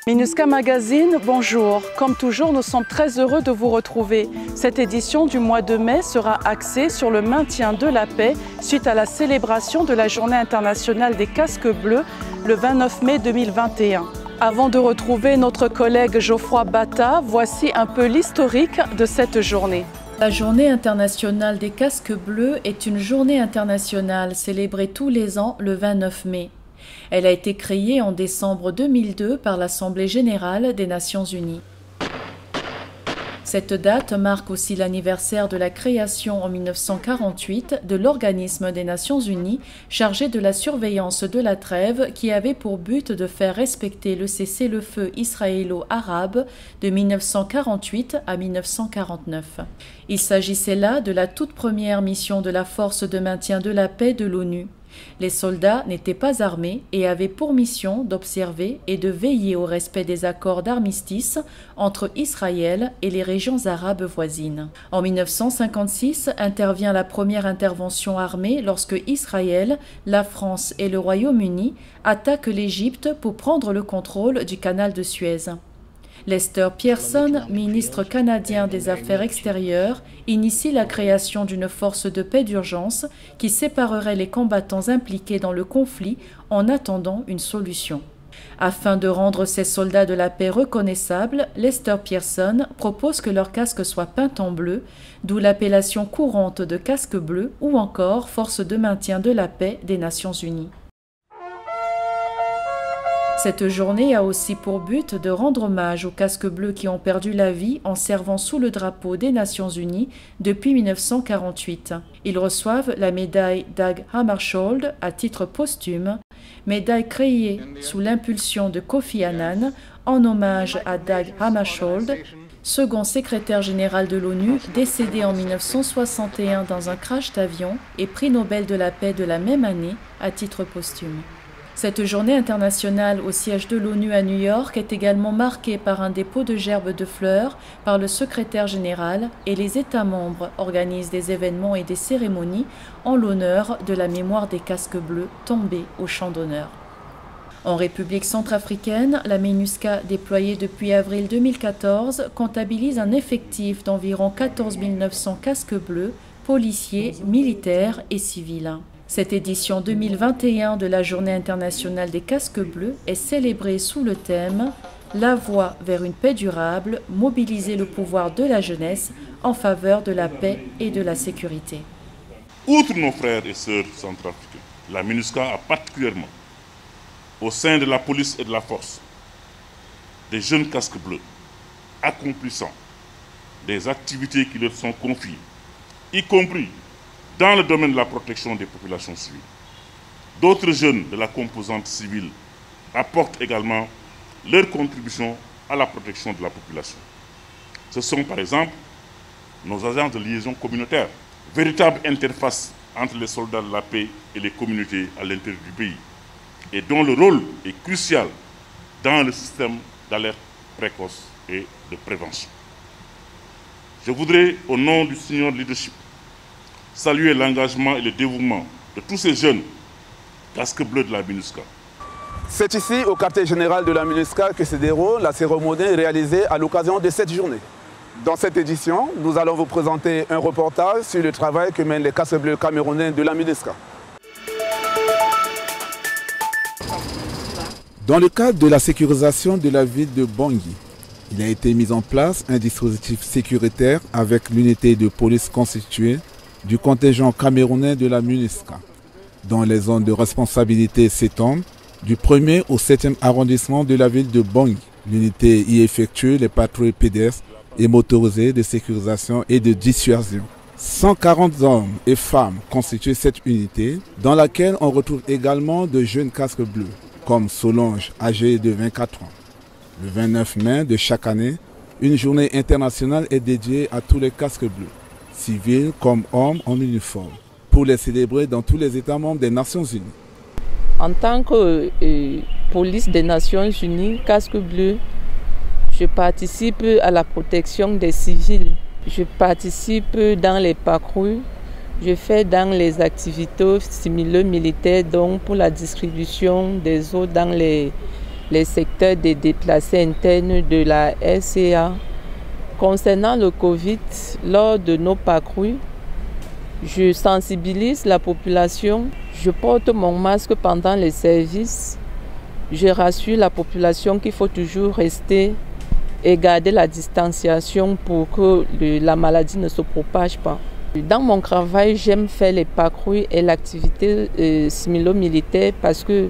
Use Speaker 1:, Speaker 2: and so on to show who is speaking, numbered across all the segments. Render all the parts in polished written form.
Speaker 1: MINUSCA Magazine, bonjour. Comme toujours, nous sommes très heureux de vous retrouver. Cette édition du mois de mai sera axée sur le maintien de la paix suite à la célébration de la Journée internationale des casques bleus le 29 mai 2021. Avant de retrouver notre collègue Geoffroy Bata, voici un peu l'historique de cette journée. La Journée internationale des casques bleus est une journée internationale célébrée tous les ans le 29 mai. Elle a été créée en décembre 2002 par l'Assemblée générale des Nations unies. Cette date marque aussi l'anniversaire de la création en 1948 de l'Organisme des Nations unies chargé de la surveillance de la trêve qui avait pour but de faire respecter le cessez-le-feu israélo-arabe de 1948 à 1949. Il s'agissait là de la toute première mission de la Force de maintien de la paix de l'ONU. Les soldats n'étaient pas armés et avaient pour mission d'observer et de veiller au respect des accords d'armistice entre Israël et les régions arabes voisines. En 1956 intervient la première intervention armée lorsque Israël, la France et le Royaume-Uni attaquent l'Égypte pour prendre le contrôle du canal de Suez. Lester Pearson, ministre canadien des Affaires extérieures, initie la création d'une force de paix d'urgence qui séparerait les combattants impliqués dans le conflit en attendant une solution. Afin de rendre ces soldats de la paix reconnaissables, Lester Pearson propose que leurs casques soient peints en bleu, d'où l'appellation courante de casque bleu ou encore force de maintien de la paix des Nations unies. Cette journée a aussi pour but de rendre hommage aux casques bleus qui ont perdu la vie en servant sous le drapeau des Nations unies depuis 1948. Ils reçoivent la médaille Dag Hammarskjöld à titre posthume, médaille créée sous l'impulsion de Kofi Annan en hommage à Dag Hammarskjöld, second secrétaire général de l'ONU, décédé en 1961 dans un crash d'avion et prix Nobel de la paix de la même année à titre posthume. Cette journée internationale au siège de l'ONU à New York est également marquée par un dépôt de gerbes de fleurs par le secrétaire général et les États membres organisent des événements et des cérémonies en l'honneur de la mémoire des casques bleus tombés au champ d'honneur. En République centrafricaine, la MINUSCA, déployée depuis avril 2014, comptabilise un effectif d'environ 14 900 casques bleus, policiers, militaires et civils. Cette édition 2021 de la Journée internationale des casques bleus est célébrée sous le thème « La voie vers une paix durable, mobiliser le pouvoir de la jeunesse en faveur de la paix et de la sécurité ».
Speaker 2: Outre nos frères et sœurs centrafricains, la MINUSCA a particulièrement, au sein de la police et de la force, des jeunes casques bleus accomplissant des activités qui leur sont confiées, y compris dans le domaine de la protection des populations civiles. D'autres jeunes de la composante civile apportent également leur contribution à la protection de la population. Ce sont par exemple nos agents de liaison communautaire, véritable interface entre les soldats de la paix et les communautés à l'intérieur du pays, et dont le rôle est crucial dans le système d'alerte précoce et de prévention. Je voudrais, au nom du senior leadership, saluer l'engagement et le dévouement de tous ces jeunes casques bleus de la MINUSCA.
Speaker 3: C'est ici, au quartier général de la MINUSCA, que se déroule la cérémonie réalisée à l'occasion de cette journée. Dans cette édition, nous allons vous présenter un reportage sur le travail que mènent les casques bleus camerounais de la MINUSCA. Dans le cadre de la sécurisation de la ville de Bangui, il a été mis en place un dispositif sécuritaire avec l'unité de police constituée du contingent camerounais de la MINUSCA, dont les zones de responsabilité s'étendent du 1er au 7e arrondissement de la ville de Bangui. L'unité y effectue les patrouilles pédestres et motorisées de sécurisation et de dissuasion. 140 hommes et femmes constituent cette unité, dans laquelle on retrouve également de jeunes casques bleus, comme Solange, âgée de 24 ans. Le 29 mai de chaque année, une journée internationale est dédiée à tous les casques bleus, civils comme hommes en uniforme, pour les célébrer dans tous les États membres des Nations Unies.
Speaker 4: En tant que police des Nations Unies, casque bleu, je participe à la protection des civils. Je participe dans les patrouilles, je fais dans les activités similaires militaires, donc pour la distribution des eaux dans les les secteurs des déplacés internes de la SCA. Concernant le Covid, lors de nos parcours, je sensibilise la population, je porte mon masque pendant les services, je rassure la population qu'il faut toujours rester et garder la distanciation pour que la maladie ne se propage pas. Dans mon travail, j'aime faire les parcours et l'activité similo-militaire parce que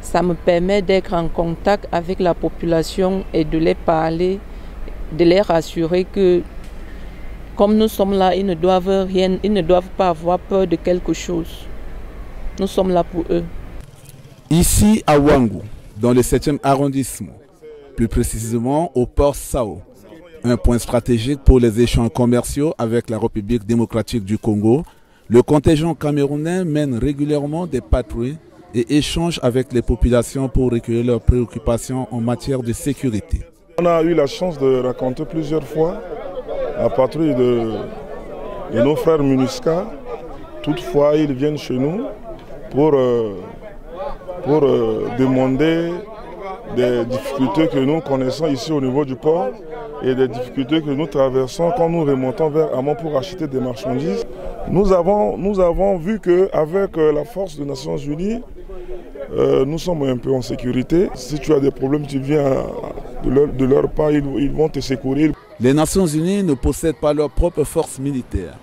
Speaker 4: ça me permet d'être en contact avec la population et de les parler, de les rassurer que comme nous sommes là, ils ne doivent pas avoir peur de quelque chose. Nous sommes là pour eux.
Speaker 3: Ici à Ouangou, dans le 7e arrondissement, plus précisément au port Sao, un point stratégique pour les échanges commerciaux avec la République démocratique du Congo, le contingent camerounais mène régulièrement des patrouilles et échange avec les populations pour recueillir leurs préoccupations en matière de sécurité.
Speaker 5: On a eu la chance de rencontrer plusieurs fois la patrouille de nos frères MINUSCA. Toutefois, ils viennent chez nous pour demander des difficultés que nous connaissons ici au niveau du port et des difficultés que nous traversons quand nous remontons vers Amon pour acheter des marchandises. Nous avons vu qu'avec la force des Nations Unies, nous sommes un peu en sécurité. Si tu as des problèmes, tu viens de leur part, ils vont te secourir.
Speaker 3: Les Nations Unies ne possèdent pas leur propre force militaire,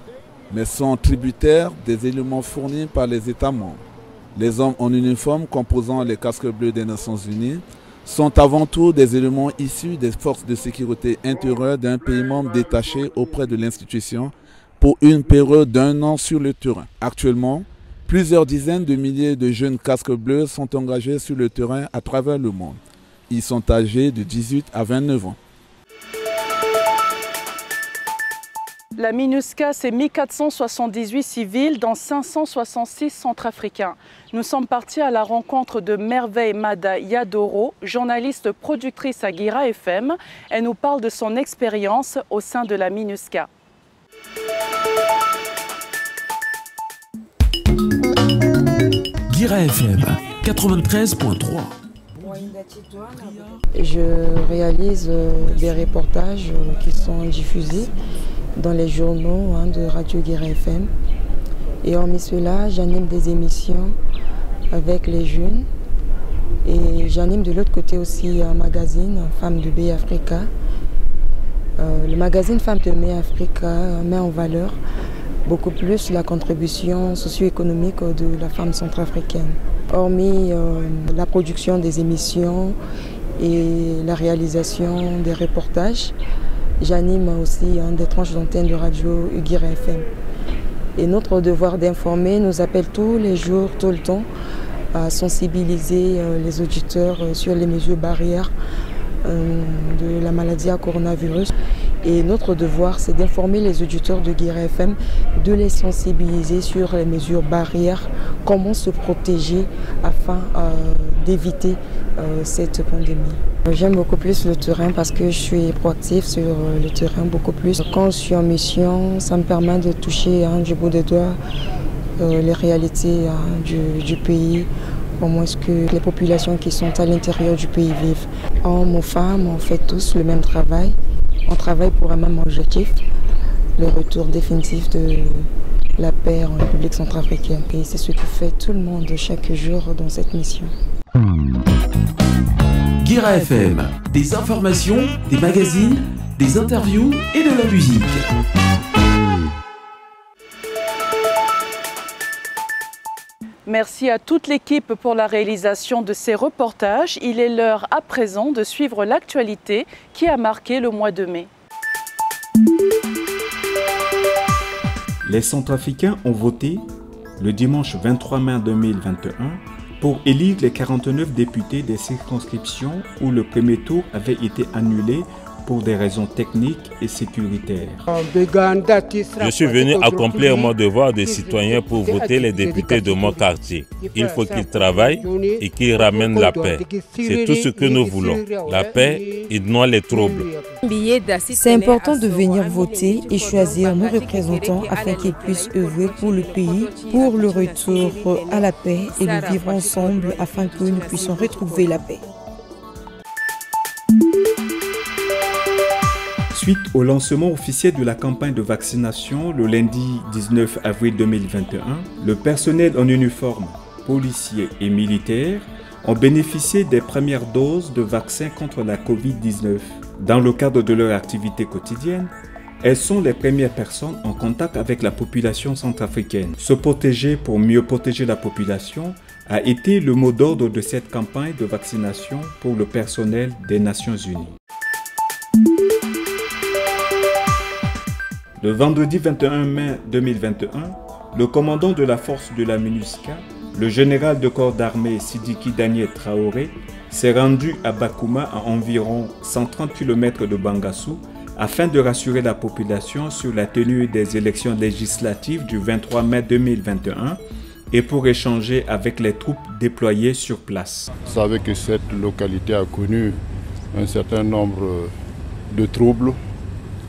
Speaker 3: mais sont tributaires des éléments fournis par les États membres. Les hommes en uniforme composant les casques bleus des Nations Unies sont avant tout des éléments issus des forces de sécurité intérieure d'un pays membre détaché auprès de l'institution pour une période d'1 an sur le terrain. Actuellement, plusieurs dizaines de milliers de jeunes casques bleus sont engagés sur le terrain à travers le monde. Ils sont âgés de 18 à 29 ans.
Speaker 1: La MINUSCA, c'est 1478 civils dans 566 centrafricains. Nous sommes partis à la rencontre de Merveille Mada Yadoro, journaliste productrice à Guira FM. Elle nous parle de son expérience au sein de la MINUSCA.
Speaker 6: Guira FM 93.3.
Speaker 7: Je réalise des reportages qui sont diffusés dans les journaux de Radio Guira FM. Et hormis cela, j'anime des émissions avec les jeunes. Et j'anime de l'autre côté aussi un magazine, Femmes de Bay Africa. Le magazine Femmes de Bay Africa met en valeur beaucoup plus la contribution socio-économique de la femme centrafricaine. Hormis la production des émissions et la réalisation des reportages, j'anime aussi des tranches d'antenne de radio Guira FM. Et notre devoir d'informer nous appelle tous les jours, tout le temps, à sensibiliser les auditeurs sur les mesures barrières de la maladie à coronavirus. Et notre devoir, c'est d'informer les auditeurs de Guira FM, de les sensibiliser sur les mesures barrières, comment se protéger afin d'éviter cette pandémie. J'aime beaucoup plus le terrain parce que je suis proactive sur le terrain beaucoup plus. Quand je suis en mission, ça me permet de toucher du bout des doigts les réalités du pays, comment est-ce que les populations qui sont à l'intérieur du pays vivent. Hommes ou femmes, on fait tous le même travail. On travaille pour un même objectif, le retour définitif de la paix en République centrafricaine. Et c'est ce que fait tout le monde chaque jour dans cette mission.
Speaker 6: Guira FM, des informations, des magazines, des interviews et de la musique.
Speaker 1: Merci à toute l'équipe pour la réalisation de ces reportages. Il est l'heure à présent de suivre l'actualité qui a marqué le mois de mai.
Speaker 8: Les Centrafricains ont voté le dimanche 23 mai 2021 pour élire les 49 députés des circonscriptions où le premier tour avait été annulé pour des raisons techniques et sécuritaires.
Speaker 9: Je suis venu accomplir mon devoir de citoyen pour voter les députés de mon quartier. Il faut qu'ils travaillent et qu'ils ramènent la paix. C'est tout ce que nous voulons. La paix et non les troubles.
Speaker 10: C'est important de venir voter et choisir nos représentants afin qu'ils puissent œuvrer pour le pays, pour le retour à la paix et le vivre ensemble afin que nous puissions retrouver la paix.
Speaker 8: Suite au lancement officiel de la campagne de vaccination le lundi 19 avril 2021, le personnel en uniforme, policiers et militaires, ont bénéficié des premières doses de vaccins contre la Covid-19. Dans le cadre de leur activité quotidienne, elles sont les premières personnes en contact avec la population centrafricaine. Se protéger pour mieux protéger la population a été le mot d'ordre de cette campagne de vaccination pour le personnel des Nations Unies. Le vendredi 21 mai 2021, le commandant de la force de la MINUSCA, le général de corps d'armée Sidiki Daniel Traoré, s'est rendu à Bakouma à environ 130 km de Bangassou afin de rassurer la population sur la tenue des élections législatives du 23 mai 2021 et pour échanger avec les troupes déployées sur place.
Speaker 11: Vous savez que cette localité a connu un certain nombre de troubles.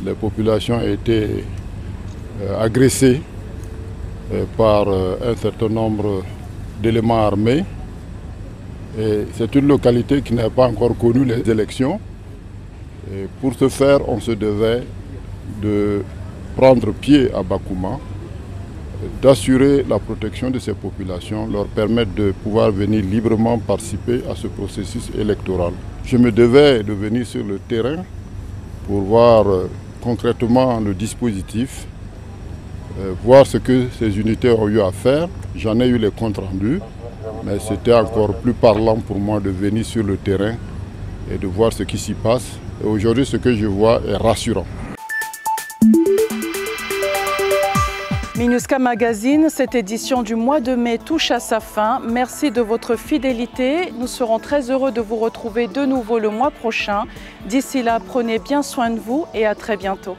Speaker 11: Les populations ont été agressées par un certain nombre d'éléments armés. C'est une localité qui n'a pas encore connu les élections. Et pour ce faire, on se devait de prendre pied à Bakouma, d'assurer la protection de ces populations, leur permettre de pouvoir venir librement participer à ce processus électoral. Je me devais de venir sur le terrain pour voir concrètement le dispositif, voir ce que ces unités ont eu à faire. J'en ai eu les comptes rendus, mais c'était encore plus parlant pour moi de venir sur le terrain et de voir ce qui s'y passe. Et aujourd'hui, ce que je vois est rassurant.
Speaker 12: MINUSCA Magazine, cette édition du mois de mai touche à sa fin. Merci de votre fidélité. Nous serons très heureux de vous retrouver de nouveau le mois prochain. D'ici là, prenez bien soin de vous et à très bientôt.